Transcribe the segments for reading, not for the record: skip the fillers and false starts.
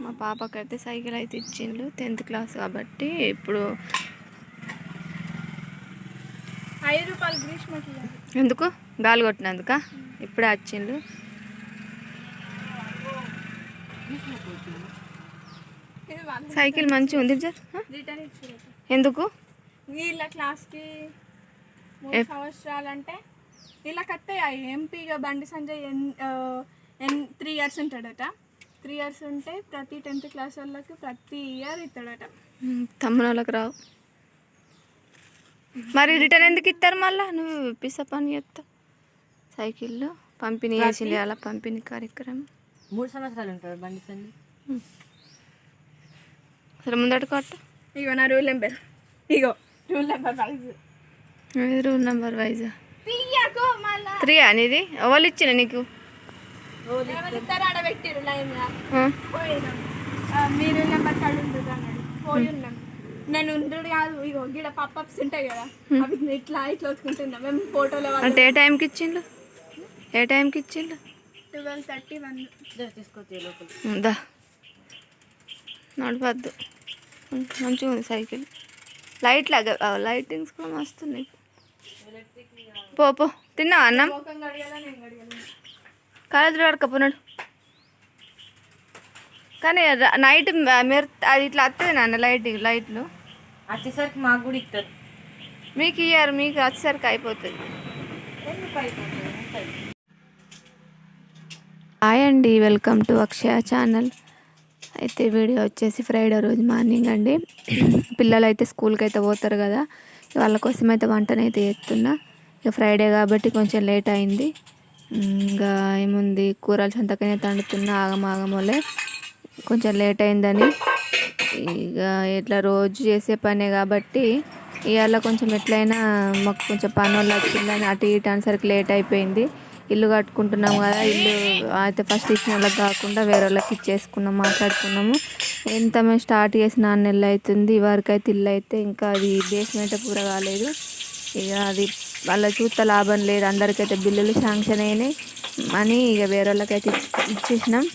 మా పాపకైతే సైకిల్ అయితే ఇచ్చిండు 10th క్లాస్ కాబట్టి. ఇప్పుడు 5 రూపాయలు గ్రీష్మకి ఎందుకు గాలి కొట్టినందుక ఇప్పుడే వచ్చిండు. సైకిల్ మంచిగా ఉంది సార్. ఎందుకు వీళ్ళ క్లాస్కి 3 సంవత్సరాలంటే వీళ్ళకి వస్తాయి. ఎంపీగా బండి సంజయ్ 3 years ఉంటాడట. 3 years ఉంటే ప్రతి 10th క్లాస్ వాళ్ళకి ప్రతి ఇయర్ ఇస్తాడట. తమ్ముడు వాళ్ళకి రావు. మరి రిటర్న్ ఎందుకు ఇస్తారు మళ్ళీ? నువ్వు పిస పని చేస్తావు. సైకిల్లో పంపిణీ చేసింది అలా పంపిణీ కార్యక్రమం 3 సంవత్సరాలు ఉంటాడు బండి సంజయ్. సరే ముందట కొట్ట. ఇగో నా రూల్ నెంబర్. ఇగో rule number wise. Rule number wise 3 అనేది ఎవరు ఇచ్చిన నీకు? ఆడబెట్టిరు లైన్గా మీరు నెంబర్ కార్డు ఉంటుంది అన్నాడు. పోయి ఉన్నాం. నేను ఉండడు కాదు. ఇగో గిడ పప్అప్స్ ఉంటాయి కదా, అవి ఇట్లా ఇట్లా వచ్చుకుంటున్నాం మేము ఫోటోలో. అంటే ఏ టైంకి ఇచ్చిండు? 12:31 తీసుకొచ్చే లోపల దా నడవద్దు. మంచిగా ఉంది సైకిల్. లైటింగ్స్ కూడా వస్తున్నాయి. పో తిన్నావా అన్నం? కాలేజీలో అడకపోనాడు కానీ నైట్ అది ఇట్లా వస్తుంది నాన్న. లైట్లు వచ్చేసరికి మాకు కూడా ఇస్తారు. మీకు ఇయ్యారు, మీకు వచ్చేసరికి అయిపోతుంది. హాయ్ అండి, వెల్కమ్ టు అక్షయ ఛానల్. అయితే వీడియో వచ్చేసి ఫ్రైడే రోజు మార్నింగ్ అండి. పిల్లలు అయితే స్కూల్కి అయితే పోతారు కదా, వాళ్ళ కోసం అయితే వంటనైతే చేస్తున్నా. ఇక ఫ్రైడే కాబట్టి కొంచెం లేట్ అయింది. ఇంకా ఏముంది, కూరలు సంతకనే తండుతున్నా. ఆగమాగమోలే కొంచెం లేట్ అయిందని. ఇక ఇట్లా రోజు చేసే పనే కాబట్టి ఇవాళ కొంచెం ఎట్లయినా మాకు కొంచెం పని వాళ్ళు వచ్చిందని అటు ఇటు అనేసరికి లేట్ అయిపోయింది. ఇల్లు కట్టుకుంటున్నాము కదా, ఇల్లు అయితే ఫస్ట్ ఇచ్చిన వాళ్ళకి కాకుండా వేరే వాళ్ళకి ఇచ్చేసుకున్నాము, మాట్లాడుకున్నాము. ఎంత మేము స్టార్ట్ చేసి 4 నెలలు అవుతుంది. వరకు అయితే ఇల్లు అయితే ఇంకా అది బేస్మెంట్ పూర కాలేదు. ఇక అది వాళ్ళ చూస్తే లాభం లేదు. అందరికైతే బిల్లులు శాంక్షన్ అయినాయి అని ఇక వేరే వాళ్ళకైతే ఇచ్చేసినాం.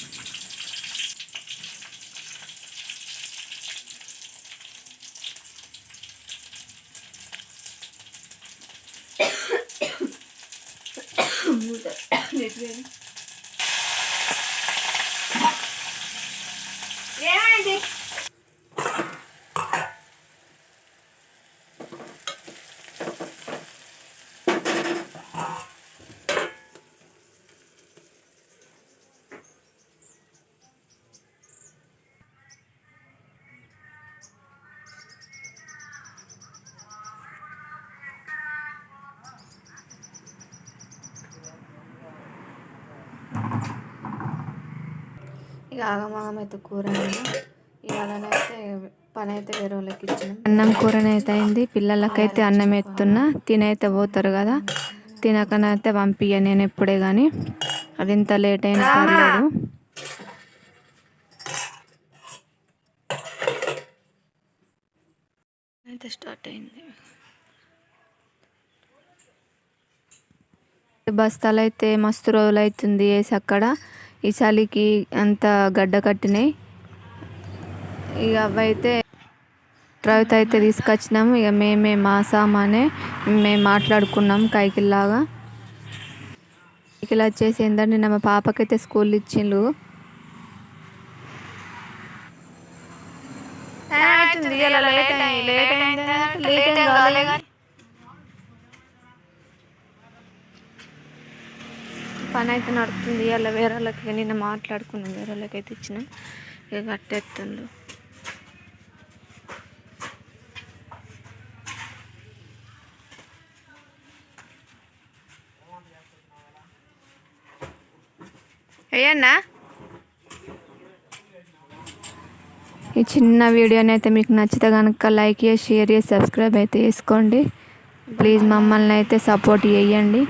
ఏమైంది? ఇక ఆగమాగం అయితే కూర ఇవాళనైతే పని అయితే వేరే వాళ్ళకి ఇచ్చిన అన్నం కూరనైతే అయింది. పిల్లలకైతే అన్నం ఎత్తున్నా, తినైతే పోతారు కదా, తినకనైతే పంపియ్య నేను ఎప్పుడే కానీ. అది ఇంత లేట్ అయినా పర్లేదు. అయితే స్టార్ట్ అయింది. బస్తాలు అయితే మస్తు రోజులు అవుతుంది వేసి అక్కడ. ఈ చలికి అంత గడ్డ కట్టినాయి. ఇక అవైతే ట్రవిత అయితే తీసుకొచ్చినాము. ఇక మేమే మా సామానే మేము మాట్లాడుకున్నాం కైకిల్లాగా. కైకిల్ వచ్చేసి ఏంటంటే నిన్న మా పాపకైతే స్కూల్ ఇచ్చిండ్రు. పని అయితే నడుతుంది. అలా వేరే వాళ్ళకి నిన్న మాట్లాడుకున్నాం, వేరే వాళ్ళకి అయితే ఇచ్చినాం. ఇక కట్టేస్తుండ్రు. అయ్యన్నా ఈ చిన్న వీడియోని అయితే మీకు నచ్చితే కనుక లైక్ చేసి షేర్ చేసి సబ్స్క్రైబ్ అయితే చేసుకోండి. ప్లీజ్ మమ్మల్ని అయితే సపోర్ట్ చేయండి.